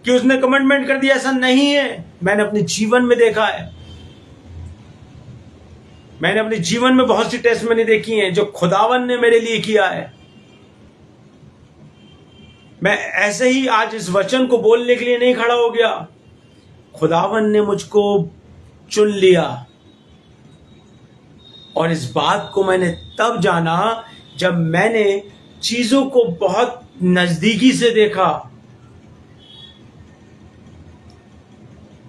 कि उसने कमिटमेंट कर दिया, ऐसा नहीं है। मैंने अपने जीवन में देखा है, मैंने अपने जीवन में बहुत सी टेस्टमनी देखी हैं जो खुदावन ने मेरे लिए किया है। मैं ऐसे ही आज इस वचन को बोलने के लिए नहीं खड़ा हो गया। खुदावन ने मुझको चुन लिया, और इस बात को मैंने तब जाना जब मैंने चीजों को बहुत नजदीकी से देखा।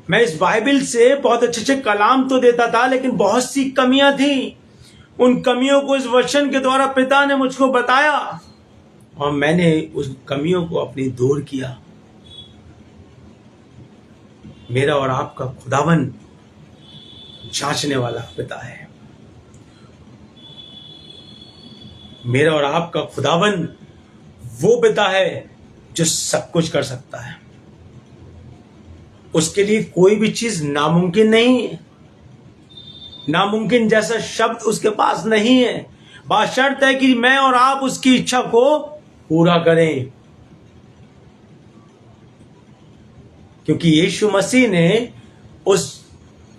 मैं इस बाइबल से बहुत अच्छे अच्छे कलाम तो देता था, लेकिन बहुत सी कमियां थी। उन कमियों को इस वचन के द्वारा पिता ने मुझको बताया और मैंने उस कमियों को अपनी दूर किया। मेरा और आपका खुदावन जांचने वाला पिता है। मेरा और आपका खुदावन वो पिता है जो सब कुछ कर सकता है। उसके लिए कोई भी चीज नामुमकिन नहीं है। नामुमकिन जैसा शब्द उसके पास नहीं है। बात शर्त है कि मैं और आप उसकी इच्छा को पूरा करें, क्योंकि यीशु मसीह ने उस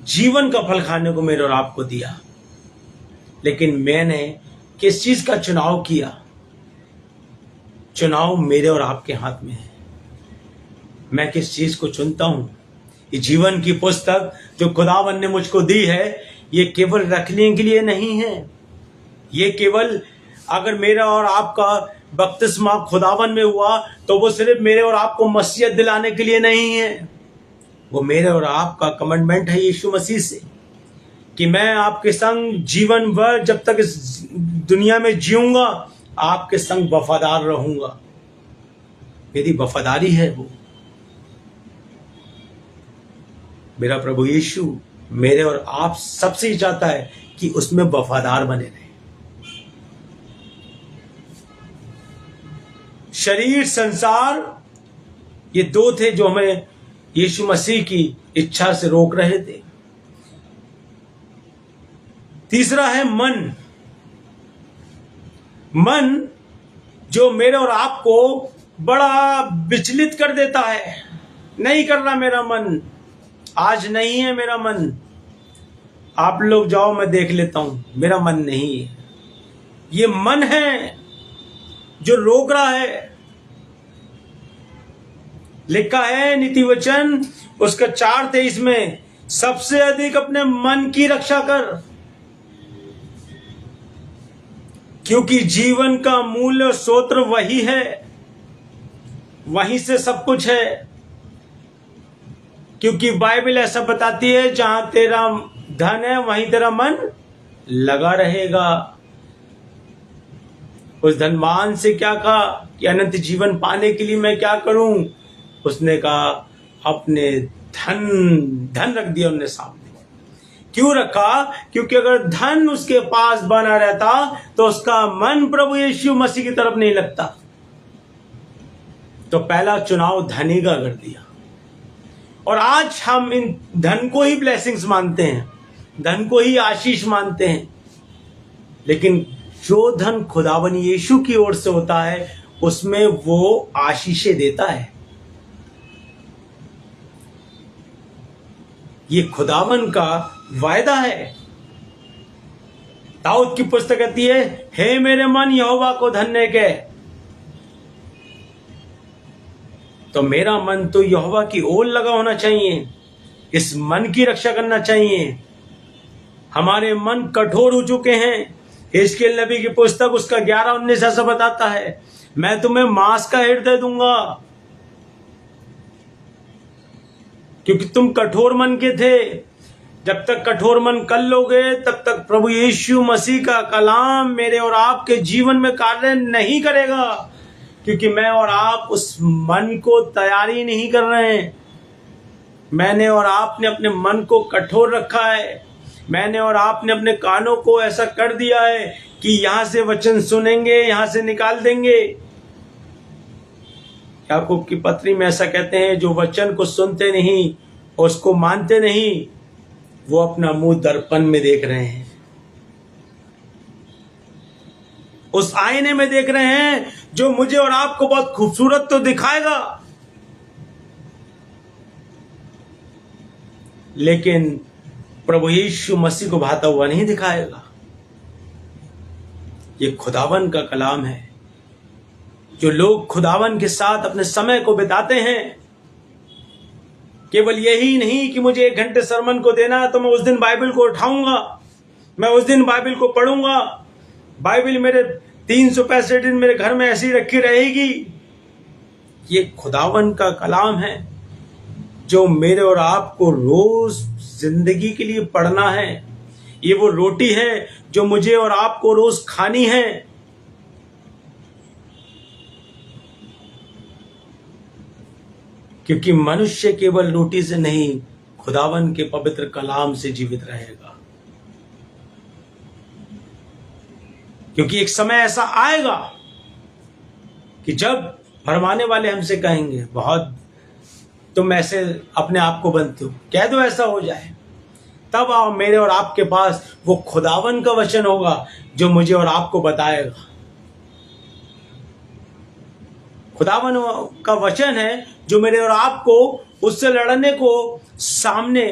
जीवन का फल खाने को मेरे और आपको दिया। लेकिन मैंने किस चीज का चुनाव किया? चुनाव मेरे और आपके हाथ में है। मैं किस चीज को चुनता हूं? ये जीवन की पुस्तक जो खुदावन ने मुझको दी है, ये केवल रखने के लिए नहीं है। ये केवल अगर मेरा और आपका बपतिस्मा खुदावन में हुआ तो वो सिर्फ मेरे और आपको मसीहत दिलाने के लिए नहीं है, वो मेरे और आपका कमिटमेंट है यीशु मसीह से कि मैं आपके संग जीवन भर जब तक इस दुनिया में जीऊंगा आपके संग वफादार रहूंगा। मेरी वफादारी है वो। मेरा प्रभु यीशु मेरे और आप सबसे चाहता है कि उसमें वफादार बने रहे। शरीर, संसार, ये दो थे जो हमें यीशु मसीह की इच्छा से रोक रहे थे। तीसरा है मन। मन जो मेरे और आपको बड़ा विचलित कर देता है। नहीं कर रहा मेरा मन, आज नहीं है मेरा मन। आप लोग जाओ, मैं देख लेता हूं, मेरा मन नहीं है। ये मन है जो रोक रहा है। लिखा है नीति वचन उसका 4:23 में, सबसे अधिक अपने मन की रक्षा कर, क्योंकि जीवन का मूल स्रोत वही है, वहीं से सब कुछ है। क्योंकि बाइबल ऐसा बताती है जहां तेरा धन है वहीं तेरा मन लगा रहेगा। उस धनवान से क्या कहा कि अनंत जीवन पाने के लिए मैं क्या करूं? उसने कहा अपने धन रख दिया उन्हें सामने। क्यों रखा? क्योंकि अगर धन उसके पास बना रहता तो उसका मन प्रभु यीशु मसीह की तरफ नहीं लगता। तो पहला चुनाव धनी का कर दिया। और आज हम इन धन को ही ब्लेसिंग्स मानते हैं, धन को ही आशीष मानते हैं। लेकिन जो धन खुदावन यीशु की ओर से होता है उसमें वो आशीषें देता है। ये खुदावन का वायदा है। दाऊद की पुस्तक कहती है, हे मेरे मन यहोवा को धन्य कह। तो मेरा मन तो यहोवा की ओर लगा होना चाहिए, इस मन की रक्षा करना चाहिए। हमारे मन कठोर हो चुके हैं। हिजकिय्याह नबी की पुस्तक उसका 11:19 ऐसा बताता है, मैं तुम्हें मांस का हृदय दूंगा, क्योंकि तुम कठोर मन के थे। जब तक कठोर मन कर लोगे तब तक प्रभु यीशु मसीह का कलाम मेरे और आपके जीवन में कार्य नहीं करेगा, क्योंकि मैं और आप उस मन को तैयारी नहीं कर रहे हैं। मैंने और आपने अपने मन को कठोर रखा है। मैंने और आपने अपने कानों को ऐसा कर दिया है कि यहां से वचन सुनेंगे, यहां से निकाल देंगे। याकूब की पत्री में ऐसा कहते हैं, जो वचन को सुनते नहीं, उसको मानते नहीं, वो अपना मुंह दर्पण में देख रहे हैं, उस आईने में देख रहे हैं जो मुझे और आपको बहुत खूबसूरत तो दिखाएगा, लेकिन प्रभु यीशु मसीह को भाता हुआ नहीं दिखाएगा। ये खुदावन का कलाम है। जो लोग खुदावन के साथ अपने समय को बिताते हैं, केवल यही नहीं कि मुझे 1 घंटे सरमन को देना है तो मैं उस दिन बाइबल को उठाऊंगा, मैं उस दिन बाइबल को पढ़ूंगा, बाइबल मेरे 365 दिन मेरे घर में ऐसी रखी रहेगी। ये खुदावन का कलाम है जो मेरे और आपको रोज जिंदगी के लिए पढ़ना है। ये वो रोटी है जो मुझे और आपको रोज खानी है। क्योंकि मनुष्य केवल रोटी से नहीं, खुदावन के पवित्र कलाम से जीवित रहेगा। क्योंकि एक समय ऐसा आएगा कि जब भरमाने वाले हमसे कहेंगे, बहुत तुम ऐसे अपने आप को बनते हो, कह दो ऐसा हो जाए। तब आओ, मेरे और आपके पास वो खुदावन का वचन होगा जो मुझे और आपको बताएगा। खुदावन का वचन है जो मेरे और आपको उससे लड़ने को सामने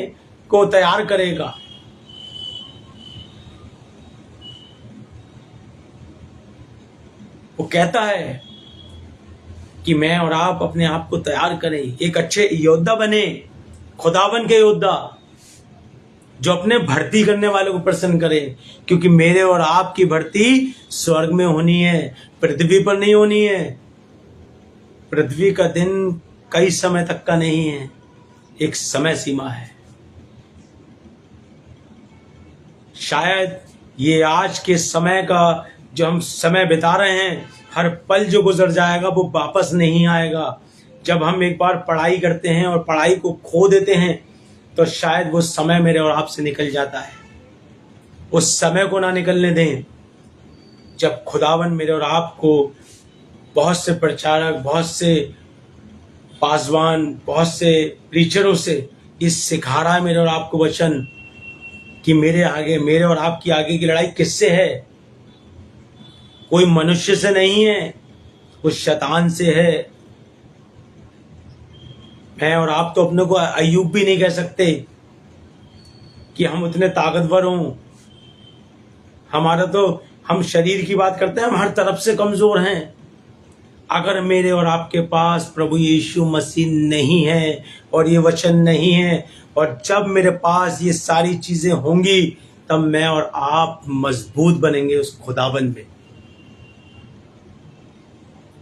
को तैयार करेगा। वो कहता है कि मैं और आप अपने आप को तैयार करें, एक अच्छे योद्धा बने, खुदावन के योद्धा। जो अपने भर्ती करने वाले को प्रसन्न करे, क्योंकि मेरे और आपकी भर्ती स्वर्ग में होनी है, पृथ्वी पर नहीं होनी है। पृथ्वी का दिन कई समय तक का नहीं है, एक समय सीमा है। शायद ये आज के समय का जो हम समय बिता रहे हैं, हर पल जो गुजर जाएगा वो वापस नहीं आएगा। जब हम एक बार पढ़ाई करते हैं और पढ़ाई को खो देते हैं तो शायद वो समय मेरे और आपसे निकल जाता है। उस समय को ना निकलने दें जब खुदावन मेरे और आपको बहुत से प्रचारक, बहुत से पासवान, बहुत से प्रीचरों से इस सिखा रहा है मेरे और आपको वचन कि मेरे और आपकी आगे की लड़ाई किससे है? कोई मनुष्य से नहीं है, कुछ शैतान से है। मैं और आप तो अपने को अय्यूब भी नहीं कह सकते कि हम उतने ताकतवर हों। हम शरीर की बात करते हैं, हम हर तरफ से कमजोर हैं। अगर मेरे और आपके पास प्रभु यीशु मसीह नहीं है और ये वचन नहीं है, और जब मेरे पास ये सारी चीजें होंगी, तब मैं और आप मजबूत बनेंगे उस खुदाबंद में।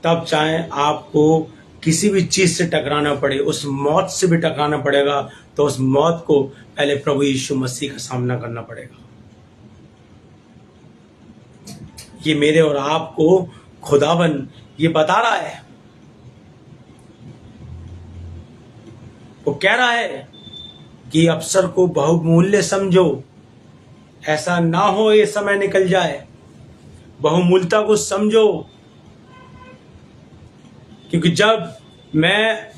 तब चाहे आपको किसी भी चीज से टकराना पड़े, उस मौत से भी टकराना पड़ेगा, तो उस मौत को पहले प्रभु यीशु मसीह का सामना करना पड़ेगा। ये मेरे और आपको खुदावन ये बता रहा है। वो कह रहा है कि अवसर को बहुमूल्य समझो, ऐसा ना हो ये समय निकल जाए। बहुमूल्यता को समझो, क्योंकि जब मैं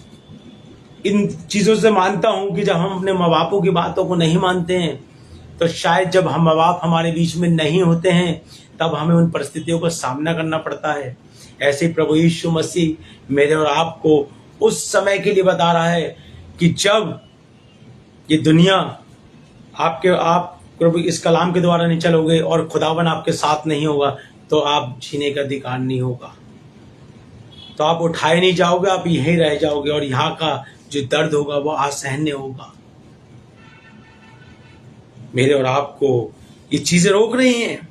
इन चीजों से मानता हूं कि जब हम अपने माँ बापों की बातों को नहीं मानते हैं, तो शायद जब हम माँ बाप हमारे बीच में नहीं होते हैं, तब हमें उन परिस्थितियों का सामना करना पड़ता है। ऐसे ही प्रभु यीशु मसीह मेरे और आपको उस समय के लिए बता रहा है कि जब ये दुनिया आप प्रभु इस कलाम के द्वारा नहीं चलोगे और खुदावन आपके साथ नहीं होगा, तो आप जीने का अधिकार नहीं होगा, तो आप उठाए नहीं जाओगे, आप यहीं रह जाओगे, और यहाँ का जो दर्द होगा वो असहनीय होगा। मेरे और आपको ये चीजें रोक रही हैं।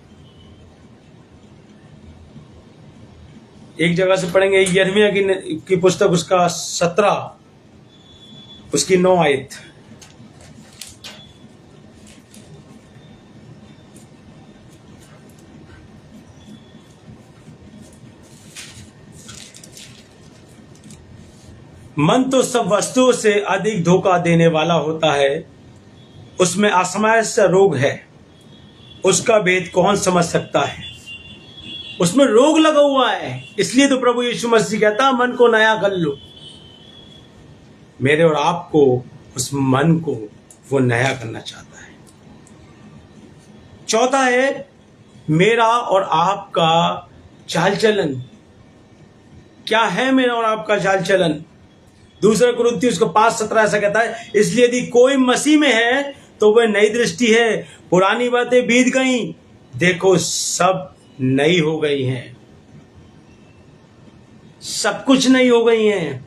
एक जगह से पढ़ेंगे, यिर्मयाह की पुस्तक, उसका 17, उसकी 9 आयत। मन तो सब वस्तुओं से अधिक धोखा देने वाला होता है, उसमें असामयस्य रोग है, उसका भेद कौन समझ सकता है? उसमें रोग लगा हुआ है। इसलिए तो प्रभु यीशु मसीह कहता मन को नया कर लो। मेरे और आपको उस मन को वो नया करना चाहता है। चौथा है मेरा और आपका चाल चलन। क्या है मेरा और आपका चाल चलन? दूसरा कुरिन्थियों उसको 5:17 ऐसा कहता है, इसलिए यदि कोई मसीह में है तो वह नई दृष्टि है, पुरानी बातें बीत गई, देखो सब नई हो गई हैं। सब कुछ नई हो गई हैं।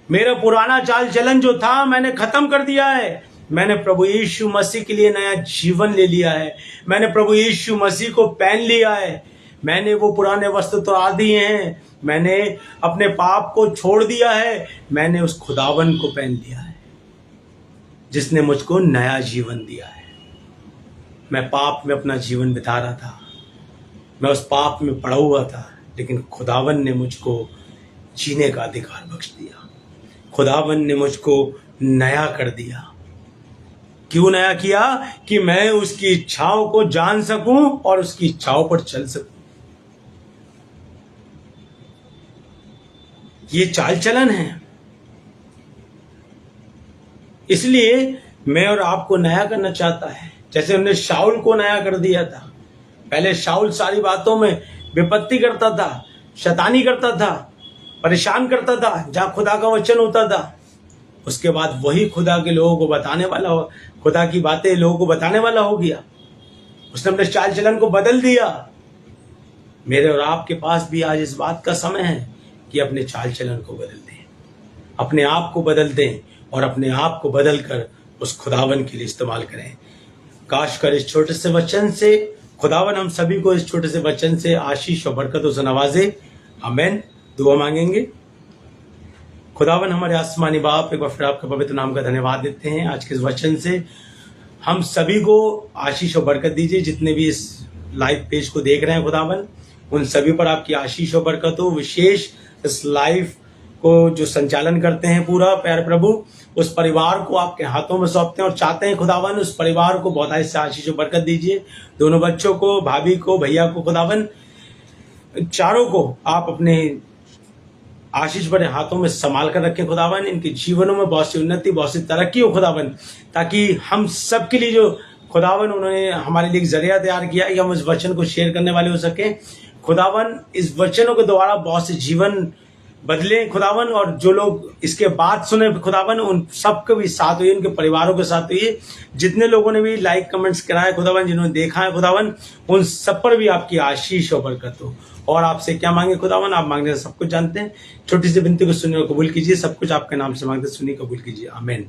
मेरा पुराना चाल चलन जो था मैंने खत्म कर दिया है। मैंने प्रभु यीशु मसीह के लिए नया जीवन ले लिया है। मैंने प्रभु यीशु मसीह को पहन लिया है। मैंने वो पुराने वस्त्र तो आ दिए हैं। मैंने अपने पाप को छोड़ दिया है। मैंने उस खुदावन को पहन लिया है जिसने मुझको नया जीवन दिया है। मैं पाप में अपना जीवन बिता रहा था, मैं उस पाप में पड़ा हुआ था, लेकिन खुदावन ने मुझको जीने का अधिकार बख्श दिया। खुदावन ने मुझको नया कर दिया। क्यों नया किया? कि मैं उसकी इच्छाओं को जान सकूं और उसकी इच्छाओं पर चल सकूं। ये चाल चलन है। इसलिए मैं और आपको नया करना चाहता है, जैसे हमने शाऊल को नया कर दिया था। पहले शाऊल सारी बातों में विपत्ति करता था, शैतानी करता था, परेशान करता था जहां खुदा का वचन होता था। उसके बाद वही खुदा के लोगों को बताने वाला हो, खुदा की बातें लोगों को बताने वाला हो गया। उसने अपने चाल चलन को बदल दिया। मेरे और आपके पास भी आज इस बात का समय है कि अपने चाल चलन को बदल दें, अपने आप को बदल दें और अपने आप को बदल कर उस खुदावन के लिए इस्तेमाल करें। काश कर इस छोटे से वचन से खुदावन हम सभी को इस छोटे से वचन से आशीष और बरकतों से नवाजे। आमीन। दुआ मांगेंगे। खुदावन हमारे आसमानी बाप, एक बार फिर आपके पवित्र नाम का धन्यवाद देते हैं। आज के इस वचन से हम सभी को आशीष और बरकत दीजिए। जितने भी इस लाइव पेज को देख रहे हैं खुदावन, उन सभी पर आपकी आशीष और बरकत हो। विशेष इस लाइव को जो संचालन करते हैं पूरा प्यारे प्रभु, उस परिवार को आपके हाथों में सौंपते हैं और चाहते हैं खुदावन उस परिवार को बहुत से आशीष और बरकत दीजिए। दोनों बच्चों को, भाभी को, भैया को खुदावन, चारों को आप अपने आशीष भरे हाथों में संभाल कर रखें खुदावन। इनके जीवनों में बहुत सी उन्नति, बहुत सी तरक्की हो खुदावन, ताकि हम सबके लिए जो खुदावन उन्होंने हमारे लिए एक जरिया तैयार किया है कि हम इस वचन को शेयर करने वाले हो सके। खुदावन इस वचनों के द्वारा बहुत से जीवन बदले खुदावन, और जो लोग इसके बाद सुने खुदावन, उन सबके भी साथ हुई, उनके परिवारों के साथ हुई। जितने लोगों ने भी लाइक कमेंट्स कराए खुदावन, जिन्होंने देखा है खुदावन, उन सब पर भी आपकी आशीष और बरकत हो। और आपसे क्या मांगे खुदावन, आप मांगने से सब कुछ जानते हैं। छोटी सी विनती को सुनिए और कबूल कीजिए। सब कुछ आपके नाम से मांगते सुनिए, कबूल कीजिए। आमीन।